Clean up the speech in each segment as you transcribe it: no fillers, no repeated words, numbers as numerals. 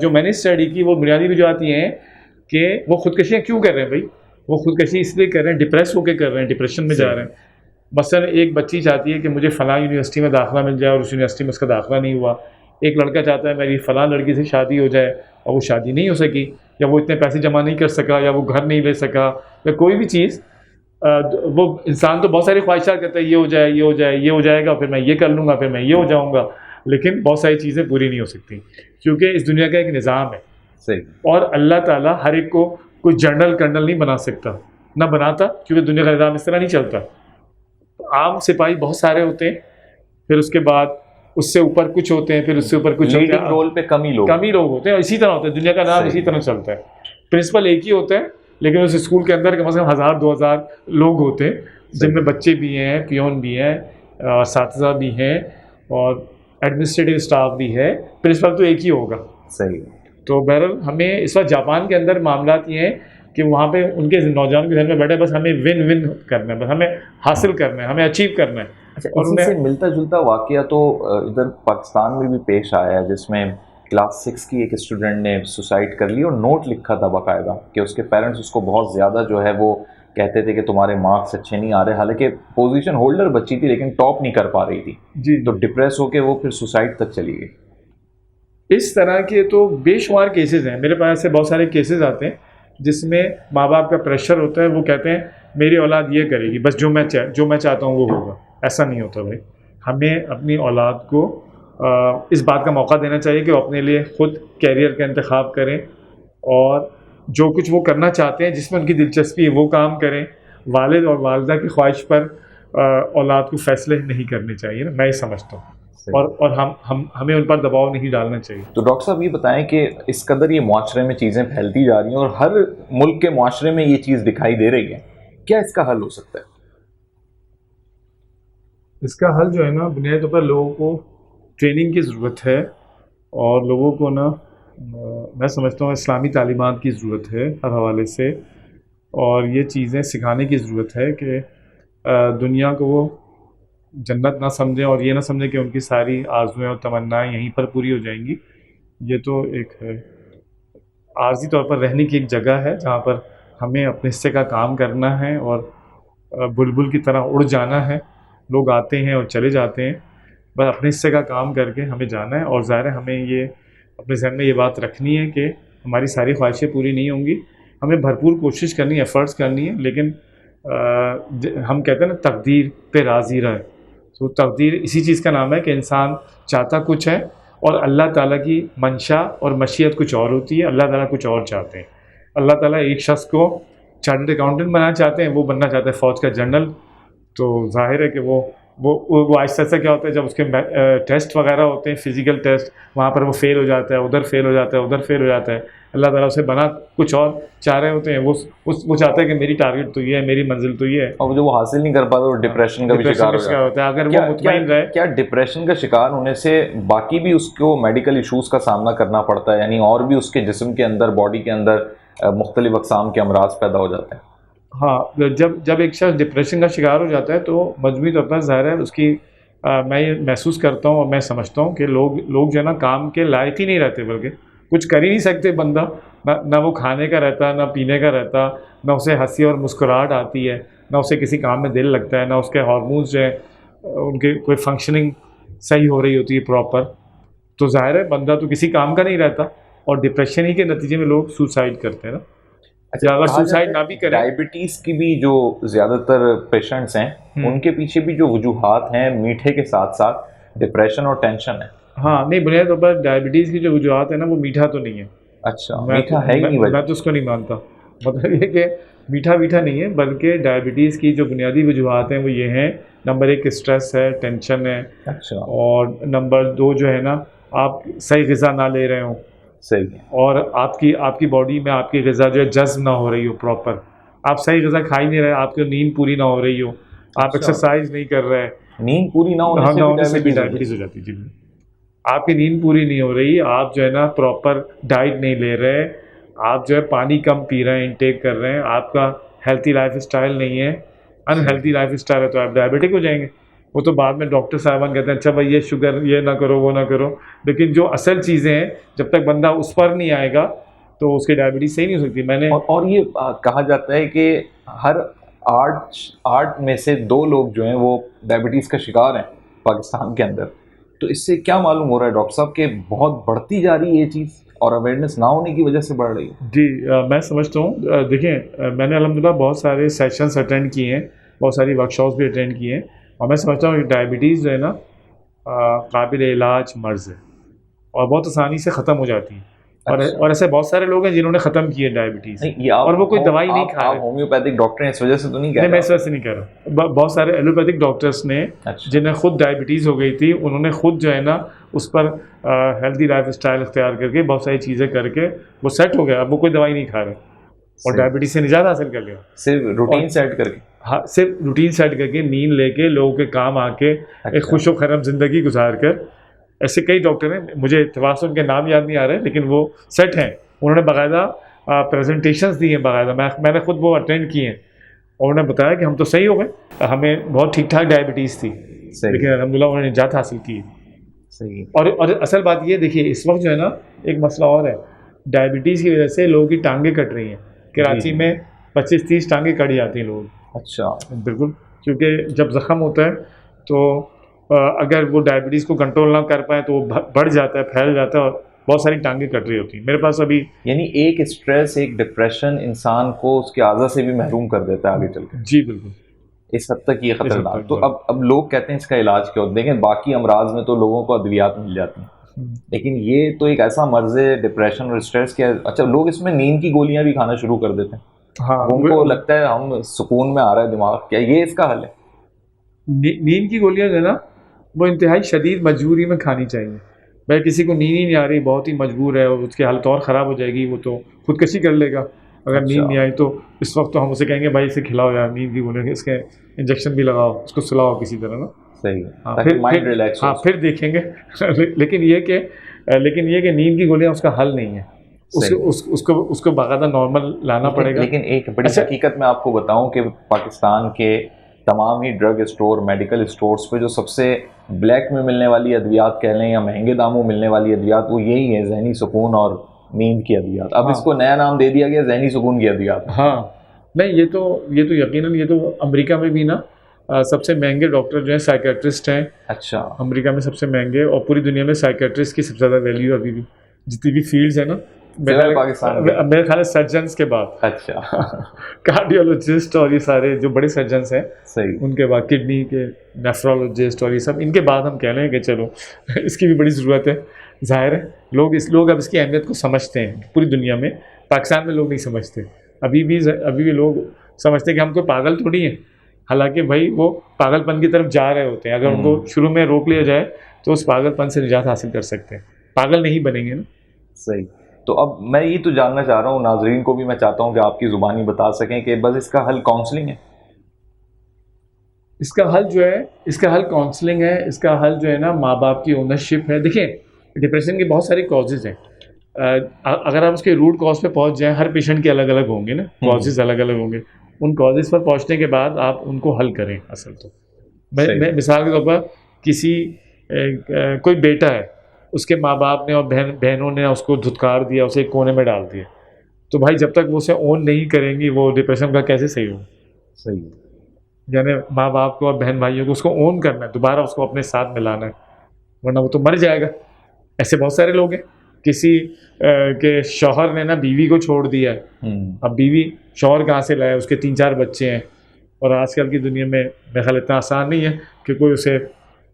جو میں نے اسٹڈی کی وہ بنیادی وجوہات یہ ہیں کہ وہ خودکشیاں کیوں کر رہے ہیں بھائی. وہ خودکشی اس لیے کر رہے ہیں ڈپریس ہو کے کر رہے ہیں, ڈپریشن میں جا رہے ہیں. مثلا ایک بچی چاہتی ہے کہ مجھے فلاں یونیورسٹی میں داخلہ مل جائے اور اس یونیورسٹی میں اس کا داخلہ نہیں ہوا. ایک لڑکا چاہتا ہے میری فلاں لڑکی سے شادی ہو جائے اور وہ شادی نہیں ہو سکی, یا وہ اتنے پیسے جمع نہیں کر سکا, یا وہ گھر نہیں لے سکا, یا کوئی بھی چیز. وہ انسان تو بہت ساری خواہشات کرتا ہے, یہ ہو جائے, یہ ہو جائے, یہ ہو جائے گا, پھر میں یہ کر لوں گا, پھر میں یہ ہو جاؤں گا. لیکن بہت ساری چیزیں پوری نہیں ہو سکتی کیونکہ اس دنیا کا ایک نظام ہے. صحیح. اور اللہ تعالیٰ ہر ایک کو کوئی جنرل کرنل نہیں بنا سکتا, نہ بناتا, کیونکہ دنیا کا نظام اس طرح نہیں چلتا. عام سپاہی بہت سارے ہوتے ہیں, پھر اس کے بعد اس سے اوپر کچھ ہوتے ہیں, پھر اس سے اوپر کچھ ہوتے ہیں, رول پہ کم ہی لوگ ہوتے ہیں. اسی طرح ہوتا ہے دنیا کا نظام, اسی طرح چلتا ہے. پرنسپل ایک ہی ہوتا ہے, لیکن اس اسکول کے اندر کم از کم 1000-2000 لوگ ہوتے ہیں, جن میں بچے بھی ہیں, پیون بھی ہیں, اساتذہ بھی ہیں, اور ایڈمنسٹریٹو اسٹاف بھی ہے. پرنسپل تو ایک ہی ہوگا. صحیح. تو بہرحال ہمیں اس وقت جاپان کے اندر معاملات یہ ہیں کہ وہاں پہ ان کے نوجوانوں کے ذہن میں بیٹھے بس ہمیں ون کرنا ہے, بس ہمیں حاصل کرنا ہے, ہمیں اچیو کرنا ہے. اچھا, اسی سے ملتا جلتا واقعہ تو ادھر پاکستان میں بھی پیش آیا ہے, جس میں کلاس 6 کی ایک اسٹوڈنٹ نے سوسائڈ کر لی اور نوٹ لکھا تھا باقاعدہ کہ اس کے پیرنٹس اس کو بہت زیادہ جو ہے وہ کہتے تھے کہ تمہارے مارکس اچھے نہیں آ رہے, حالانکہ پوزیشن ہولڈر بچی تھی لیکن ٹاپ نہیں کر پا رہی تھی. جی. تو ڈپریس ہو کے وہ پھر سوسائڈ تک چلی گئی. اس طرح کے تو بے شمار کیسز ہیں. میرے پاس سے بہت سارے کیسز آتے ہیں جس میں ماں باپ کا پریشر ہوتا ہے, وہ کہتے ہیں میری اولاد یہ کرے گی, بس جو میں چاہتا ہوں وہ ہوگا. ایسا نہیں ہوتا بھائی. ہمیں اپنی اولاد کو اس بات کا موقع دینا چاہیے کہ وہ اپنے لیے خود کیریئر کا انتخاب کریں, اور جو کچھ وہ کرنا چاہتے ہیں جس میں ان کی دلچسپی ہے وہ کام کریں. والد اور والدہ کی خواہش پر اولاد کو فیصلے نہیں کرنے چاہیے نا, میں یہ سمجھتا ہوں. اور ہمیں ان پر دباؤ نہیں ڈالنا چاہیے. تو ڈاکٹر صاحب یہ بتائیں کہ اس قدر یہ معاشرے میں چیزیں پھیلتی جا رہی ہیں اور ہر ملک کے معاشرے میں یہ چیز دکھائی دے رہی ہے, کیا اس کا حل ہو سکتا ہے؟ اس کا حل جو ہے نا, بنیادی طور پر لوگوں کو ٹریننگ کی ضرورت ہے, اور لوگوں کو نا میں سمجھتا ہوں اسلامی تعلیمات کی ضرورت ہے ہر حوالے سے, اور یہ چیزیں سکھانے کی ضرورت ہے کہ دنیا کو وہ جنت نہ سمجھیں, اور یہ نہ سمجھیں کہ ان کی ساری آرزویں اور تمنائیں یہیں پر پوری ہو جائیں گی. یہ تو ایک عارضی طور پر رہنے کی ایک جگہ ہے جہاں پر ہمیں اپنے حصے کا کام کرنا ہے اور بلبل کی طرح اڑ جانا ہے. لوگ آتے ہیں اور چلے جاتے ہیں, بس اپنے حصے کا کام کر کے ہمیں جانا ہے. اور ظاہر ہے ہمیں یہ اپنے ذہن میں یہ بات رکھنی ہے کہ ہماری ساری خواہشیں پوری نہیں ہوں گی, ہمیں بھرپور کوشش کرنی ہے, ایفرٹس کرنی ہے, لیکن ہم کہتے ہیں نا تقدیر پہ راضی رہے. تو تقدیر اسی چیز کا نام ہے کہ انسان چاہتا کچھ ہے اور اللہ تعالیٰ کی منشا اور مشیت کچھ اور ہوتی ہے. اللہ تعالیٰ کچھ اور چاہتے ہیں. اللہ تعالیٰ ایک شخص کو چارٹرڈ اکاؤنٹنٹ بنانا چاہتے ہیں, وہ بننا چاہتا ہے فوج کا جنرل. تو ظاہر ہے کہ وہ آہستہ آہستہ کیا ہوتا ہے, جب اس کے ٹیسٹ وغیرہ ہوتے ہیں, فزیکل ٹیسٹ, وہاں پر وہ فیل ہو جاتا ہے, ادھر فیل ہو جاتا ہے, ادھر فیل ہو جاتا ہے. اللہ تعالیٰ اسے بنا کچھ اور چاہ رہے ہوتے ہیں. وہ چاہتا ہے کہ میری ٹارگیٹ تو یہ ہے, میری منزل تو یہ ہے, اور جو وہ حاصل نہیں کر پاتا وہ ڈپریشن کا بھی شکار ہوتا ہے. اگر وہ مطمئن رہے, کیا ڈپریشن کا شکار ہونے سے باقی بھی اس کو میڈیکل ایشوز کا سامنا کرنا پڑتا ہے, یعنی اور بھی اس کے جسم کے اندر, باڈی کے اندر مختلف اقسام کے امراض پیدا ہو جاتے ہیں؟ ہاں, جب ایک شخص ڈپریشن کا شکار ہو جاتا ہے تو مجموعی طور پر ظاہر ہے اس کی میں یہ محسوس کرتا ہوں اور میں سمجھتا ہوں کہ لوگ جو ہے نا کام کے لائق ہی نہیں رہتے, بلکہ کچھ کر ہی نہیں سکتے بندہ. نہ وہ کھانے کا رہتا, نہ پینے کا رہتا, نہ اسے ہنسی اور مسکراہٹ آتی ہے, نہ اسے کسی کام میں دل لگتا ہے, نہ اس کے ہارمونز جو ہیں ان کے کوئی فنکشننگ صحیح ہو رہی ہوتی ہے پراپر. تو ظاہر ہے بندہ تو کسی کام کا نہیں رہتا, اور ڈپریشن ہی کے نتیجے میں لوگ سوسائڈ کرتے ہیں نا. اگر سوسائڈ نہ بھی کریں, ڈائبٹیز کی بھی جو زیادہ تر پیشنٹس ہیں ان کے پیچھے بھی جو وجوہات ہیں میٹھے کے ساتھ ساتھ ڈپریشن اور ٹینشن ہے. ہاں نہیں, بنیادی طور پر ڈائبٹیز کی جو وجوہات ہیں نا وہ میٹھا تو نہیں ہے. اچھا, میٹھا ہے ہی نہیں. میں تو اس کو نہیں مانتا. مطلب یہ کہ میٹھا نہیں ہے, بلکہ ڈائبٹیز کی جو بنیادی وجوہات ہیں وہ یہ ہیں. نمبر 1 اسٹریس ہے, ٹینشن ہے. اچھا. اور نمبر 2 جو ہے نا, آپ صحیح غذا نہ لے رہے ہوں. صحیح. اور آپ کی باڈی میں آپ کی غذا جو ہے جذب نہ ہو رہی ہو پراپر. آپ صحیح غذا کھا ہی نہیں رہے, آپ کی نیند پوری نہ ہو رہی ہو, آپ ایکسرسائز نہیں کر رہے. نیند پوری نہ ہونے سے بھی ڈائبٹیز ہو جاتی ہے. جی, آپ کی نیند پوری نہیں ہو رہی, آپ جو ہے نا پراپر ڈائٹ نہیں لے رہے, آپ جو ہے پانی کم پی رہے ہیں, انٹیک کر رہے ہیں, آپ کا ہیلتھی لائف اسٹائل نہیں ہے. ان ہیلتھی لائف اسٹائل ہے تو آپ ڈائبٹک ہو جائیں گے. وہ تو بعد میں ڈاکٹر صاحبان کہتے ہیں اچھا بھائی یہ شوگر یہ نہ کرو وہ نہ کرو، لیکن جو اصل چیزیں ہیں جب تک بندہ اس پر نہیں آئے گا تو اس کی ڈائبٹیز صحیح نہیں ہو سکتی. میں نے اور یہ کہا جاتا ہے کہ ہر آٹھ میں سے 2 لوگ جو ہیں وہ ڈائبٹیز کا شکار ہیں پاکستان کے اندر. تو اس سے کیا معلوم ہو رہا ہے ڈاکٹر صاحب کہ بہت بڑھتی جا رہی ہے یہ چیز اور اویئرنیس نہ ہونے کی وجہ سے بڑھ رہی ہے؟ جی میں سمجھتا ہوں دیکھیں میں نے الحمدللہ بہت سارے سیشنز اٹینڈ کیے ہیں، بہت ساری ورکشاپس بھی اٹینڈ کیے ہیں، اور میں سمجھتا ہوں کہ ڈائبٹیز جو ہے نا قابل علاج مرض ہے اور بہت آسانی سے ختم ہو جاتی ہے. اور ایسے بہت سارے لوگ ہیں جنہوں نے ختم کی ہے ڈائبٹیز، اور وہ کوئی دوائی نہیں کھا رہے. ہومیوپیتھک ڈاکٹر ہیں اس وجہ سے تو نہیں کہہ نہیں، میں اس وجہ سے نہیں کہہ رہا. بہت سارے ایلوپیتھک ڈاکٹرس نے جنہیں خود ڈائبٹیز ہو گئی تھی، انہوں نے خود جو ہے نا اس پر ہیلدی لائف اسٹائل اختیار کر کے بہت ساری چیزیں کر کے وہ سیٹ ہو گیا. اب وہ کوئی دوائی نہیں کھا رہے اور ڈائبٹیز سے نجات حاصل کر لیا، صرف روٹین سیٹ کر کے. ہاں، صرف روٹین سیٹ کر کے، نیند لے کے، لوگوں کے کام آ کے، ایک خوش و خرم زندگی گزار کر. ایسے کئی ڈاکٹر ہیں، مجھے اتفاق سے ان کے نام یاد نہیں آ رہے، لیکن وہ سیٹ ہیں. انہوں نے باقاعدہ پریزنٹیشنز دی ہیں، باقاعدہ میں نے خود وہ اٹینڈ کی ہیں، اور انہوں نے بتایا کہ ہم تو صحیح ہو گئے، ہمیں بہت ٹھیک ٹھاک ڈائبٹیز تھی لیکن الحمدللہ انہوں نے نجات حاصل کی. صحیح. اور اصل بات یہ دیکھیے اس وقت جو ہے نا ایک مسئلہ اور ہے، ڈائبٹیز کی وجہ سے لوگوں کی ٹانگیں کٹ رہی ہیں. کراچی میں 25-30 ٹانگیں کٹ جاتی ہیں لوگ. اچھا. بالکل، کیونکہ جب زخم ہوتا ہے تو اگر وہ ڈائبٹیز کو کنٹرول نہ کر پائیں تو وہ بڑھ جاتا ہے، پھیل جاتا ہے، اور بہت ساری ٹانگیں کٹ رہی ہوتی ہیں. میرے پاس ابھی یعنی ایک اسٹریس، ایک ڈپریشن انسان کو اس کے اعضاء سے بھی محروم کر دیتا ہے آگے چل کے. جی بالکل، اس حد تک یہ خطرناک. تو اب لوگ کہتے ہیں اس کا علاج کیا ہوتا ہے؟ دیکھیں باقی امراض میں تو لوگوں کو ادویات مل جاتی ہیں، لیکن یہ تو ایک ایسا مرض ہے ڈپریشن اور اسٹریس کیا. اچھا، لوگ اس میں نیند کی گولیاں بھی کھانا شروع کر دیتے ہیں. ہاں، ان کو لگتا ہے ہم سکون میں آ رہا ہے دماغ. کیا یہ اس کا حل ہے؟ نیند کی گولیاں جو ہے نا وہ انتہائی شدید مجبوری میں کھانی چاہیے. بھائی کسی کو نیند ہی نہیں آ رہی، بہت ہی مجبور ہے، اور اس کی حالت اور خراب ہو جائے گی، وہ تو خودکشی کر لے گا. اگر نیند نہیں آئی تو اس وقت تو ہم اسے کہیں گے بھائی اسے کھلاؤ یار، نیند کی گولیاں، اس کے انجیکشن بھی لگاؤ، اس کو سلاؤ کسی طرح نا. صحیح. پھر دیکھیں گے. لیکن یہ کہ نیند کی گولیاں اس کا حل نہیں ہے، اس کو باقاعدہ نارمل لانا پڑے گا. لیکن ایک بڑی حقیقت میں آپ کو بتاؤں کہ پاکستان کے تمام ہی ڈرگ اسٹور، میڈیکل اسٹورز پہ جو سب سے بلیک میں ملنے والی ادویات کہہ لیں یا مہنگے داموں ملنے والی ادویات، وہ یہی ہیں، ذہنی سکون اور نیند کی ادویات. اب اس کو نیا نام دے دیا گیا ذہنی سکون کی ادویات. ہاں نہیں، یہ تو یقیناً یہ تو امریکہ میں بھی نا سب سے مہنگے ڈاکٹر جو ہیں سائیکیٹرسٹ ہیں. اچھا. امریکہ میں سب سے مہنگے، اور پوری دنیا میں سائیکیٹرسٹ کی سب سے زیادہ ویلیو ابھی بھی جتنی بھی فیلڈز ہیں نا میرے خیال ہے سرجنس کے بعد. اچھا. کارڈیولوجسٹ اور یہ سارے جو بڑے سرجنس ہیں، صحیح، ان کے بعد کڈنی کے نیفرولوجسٹ اور یہ سب، ان کے بعد ہم کہہ لیں کہ چلو اس کی بھی بڑی ضرورت ہے. ظاہر ہے لوگ اب اس کی اہمیت کو سمجھتے ہیں پوری دنیا میں. پاکستان میں لوگ نہیں سمجھتے. ابھی بھی لوگ سمجھتے ہیں کہ ہم کوئی پاگل تھوڑی ہیں، حالانکہ بھائی وہ پاگل پن کی طرف جا رہے ہوتے ہیں. اگر ان کو شروع میں روک لیا جائے تو اس پاگل پن سے نجات حاصل کر سکتے ہیں. پاگل نہیں بنیں گے نا. صحیح. تو اب میں یہ تو جاننا چاہ رہا ہوں، ناظرین کو بھی میں چاہتا ہوں کہ آپ کی زبانی بتا سکیں کہ بس اس کا حل کاؤنسلنگ ہے. اس کا حل کاؤنسلنگ ہے. اس کا حل جو ہے نا ماں باپ کی اونرشپ ہے. دیکھیں ڈپریشن کے بہت سارے کازز ہیں. اگر آپ اس کے روٹ کاز پہ پہنچ جائیں، ہر پیشنٹ کے الگ الگ ہوں گے نا، کازز الگ الگ ہوں گے. ان کازز پر پہنچنے کے بعد آپ ان کو حل کریں. اصل تو میں مثال کے طور پر کوئی بیٹا ہے، اس کے ماں باپ نے اور بہنوں نے اس کو دھتکار دیا، اسے ایک کونے میں ڈال دیا، تو بھائی جب تک وہ اسے اون نہیں کریں گی وہ ڈپریشن کا کیسے صحیح ہو. صحیح. یعنی ماں باپ کو اور بہن بھائیوں کو اس کو اون کرنا ہے، دوبارہ اس کو اپنے ساتھ ملانا ہے، ورنہ وہ تو مر جائے گا. ایسے بہت سارے لوگ ہیں. کسی کے شوہر نے نا بیوی کو چھوڑ دیا ہے، اب بیوی شوہر کہاں سے لائے، اس کے 3-4 بچے ہیں، اور آج کل کی دنیا میں میرا خیال اتنا آسان نہیں ہے کہ کوئی اسے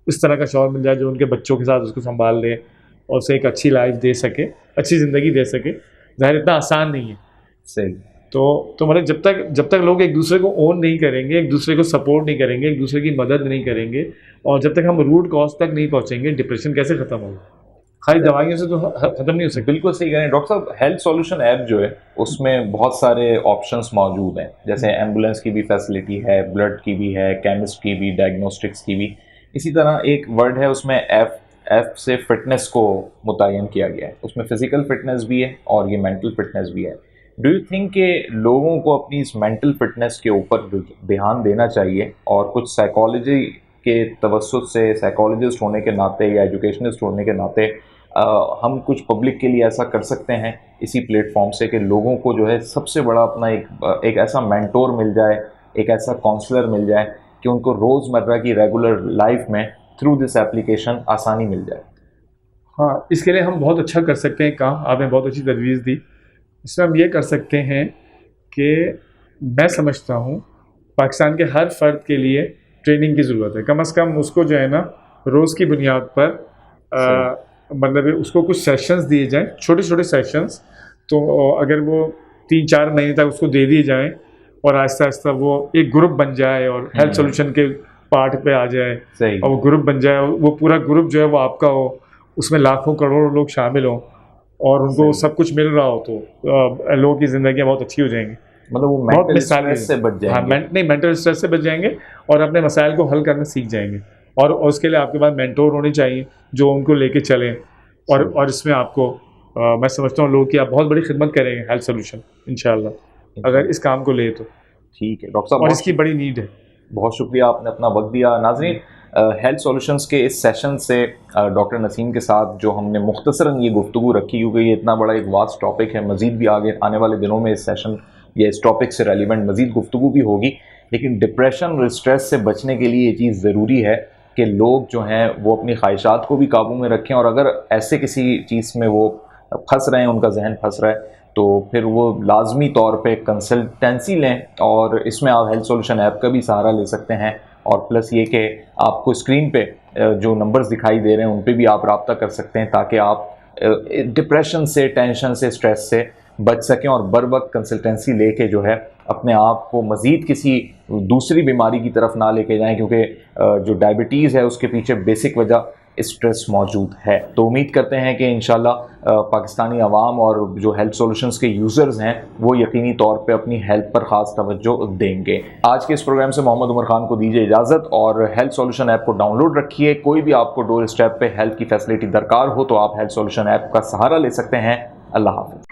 اس طرح کا شوہر مل جائے جو ان کے بچوں کے ساتھ اس کو سنبھال لے اور اسے ایک اچھی لائف دے سکے، اچھی زندگی دے سکے. ظاہر اتنا آسان نہیں ہے. صحیح. تو مطلب جب تک لوگ ایک دوسرے کو اون نہیں کریں گے، ایک دوسرے کو سپورٹ نہیں کریں گے، ایک دوسرے کی مدد نہیں کریں گے، اور جب تک ہم روٹ کاز تک نہیں پہنچیں گے، ڈپریشن کیسے ختم ہوگا؟ خالی دوائیوں سے تو ختم نہیں ہو سکتا. بالکل صحیح کہہ رہے ہیں ڈاکٹر صاحب. ہیلتھ سولوشن ایپ جو ہے اس میں بہت سارے آپشنس موجود ہیں، جیسے ایمبولینس کی بھی فیسلٹی ہے، بلڈ کی بھی ہے، کیمسٹ کی بھی، ڈائگنوسٹکس کی بھی. اسی طرح ایک ورڈ ہے اس میں ایف سے فٹنس کو متعین کیا گیا ہے. اس میں فزیکل فٹنس بھی ہے اور یہ مینٹل فٹنس بھی ہے. ڈو یو تھنک کہ لوگوں کو اپنی اس مینٹل فٹنس کے اوپر دھیان دینا چاہیے اور کچھ کے توسط سے سائیکالوجسٹ ہونے کے ناطے یا ایجوکیشنسٹ ہونے کے ناطے ہم کچھ پبلک کے لیے ایسا کر سکتے ہیں اسی پلیٹ فارم سے کہ لوگوں کو جو ہے سب سے بڑا اپنا ایک ایسا مینٹور مل جائے, ایک ایسا کاؤنسلر مل جائے کہ ان کو روزمرہ کی ریگولر لائف میں تھرو دس ایپلیکیشن آسانی مل جائے. ہاں, اس کے لیے ہم بہت اچھا کر سکتے ہیں کام. آپ نے بہت اچھی تجویز دی. اس میں ہم یہ کر سکتے ہیں کہ میں سمجھتا ہوں پاکستان کے ہر فرد کے لیے ٹریننگ کی ضرورت ہے. کم از کم اس کو جو ہے نا روز کی بنیاد پر مطلب اس کو کچھ سیشنز دیے جائیں, چھوٹے چھوٹے سیشنز. تو اگر وہ 3-4 مہینے تک اس کو دے دیے جائیں اور آہستہ آہستہ وہ ایک گروپ بن جائے اور ہیلتھ سولوشن کے پارٹ پہ آ جائے اور وہ گروپ بن جائے, وہ پورا گروپ جو ہے وہ آپ کا ہو, اس میں لاکھوں کروڑوں لوگ شامل ہوں اور ان کو سب کچھ مل رہا ہو, تو لوگوں کی زندگیاں بہت اچھی ہو جائیں گی. مطلب وہ مینٹل اسٹریس سے بچ جائیں گے. نہیں, مینٹل اسٹریس سے بچ جائیں گے اور اپنے مسائل کو حل کرنا سیکھ جائیں گے. اور اس کے لیے آپ کے پاس مینٹور ہونے چاہیے جو ان کو لے کے چلیں. اور اس میں آپ کو میں سمجھتا ہوں لوگوں کی آپ بہت بڑی خدمت کریں گے ہیلتھ سولوشن انشاءاللہ اگر اس کام کو لے تو. ٹھیک ہے ڈاکٹر صاحب, اور اس کی بڑی نیڈ ہے. بہت شکریہ, آپ نے اپنا وقت دیا. ناظرین, ہیلتھ سولوشنز کے اس سیشن سے ڈاکٹر نسیم کے ساتھ جو ہم نے مختصراً یہ گفتگو رکھی, کیونکہ یہ اتنا بڑا ایک واسٹ ٹاپک ہے, مزید بھی آنے والے دنوں میں اس سیشن یا اس ٹاپک سے ریلیونٹ مزید گفتگو بھی ہوگی. لیکن ڈپریشن اور اسٹریس سے بچنے کے لیے یہ چیز ضروری ہے کہ لوگ جو ہیں وہ اپنی خواہشات کو بھی قابو میں رکھیں, اور اگر ایسے کسی چیز میں وہ پھنس رہے ہیں, ان کا ذہن پھنس رہا ہے, تو پھر وہ لازمی طور پہ کنسلٹنسی لیں. اور اس میں آپ ہیلتھ سولوشن ایپ کا بھی سہارا لے سکتے ہیں. اور پلس یہ کہ آپ کو اسکرین پہ جو نمبرز دکھائی دے رہے ہیں ان پہ بھی آپ رابطہ کر سکتے ہیں تاکہ آپ ڈپریشن سے, ٹینشن سے, اسٹریس سے بچ سکیں اور بر وقت کنسلٹنسی لے کے جو ہے اپنے آپ کو مزید کسی دوسری بیماری کی طرف نہ لے کے جائیں, کیونکہ جو ڈائبٹیز ہے اس کے پیچھے بیسک وجہ اسٹریس موجود ہے. تو امید کرتے ہیں کہ انشاءاللہ پاکستانی عوام اور جو ہیلتھ سولوشنز کے یوزرز ہیں وہ یقینی طور پہ اپنی ہیلتھ پر خاص توجہ دیں گے. آج کے اس پروگرام سے محمد عمر خان کو دیجیے اجازت, اور ہیلتھ سولوشن ایپ کو ڈاؤن لوڈ رکھیے. کوئی بھی آپ کو ڈور اسٹیپ پہ ہیلتھ کی فیسلٹی درکار ہو تو آپ ہیلتھ سولوشن ایپ کا سہارا لے سکتے ہیں. اللہ حافظ.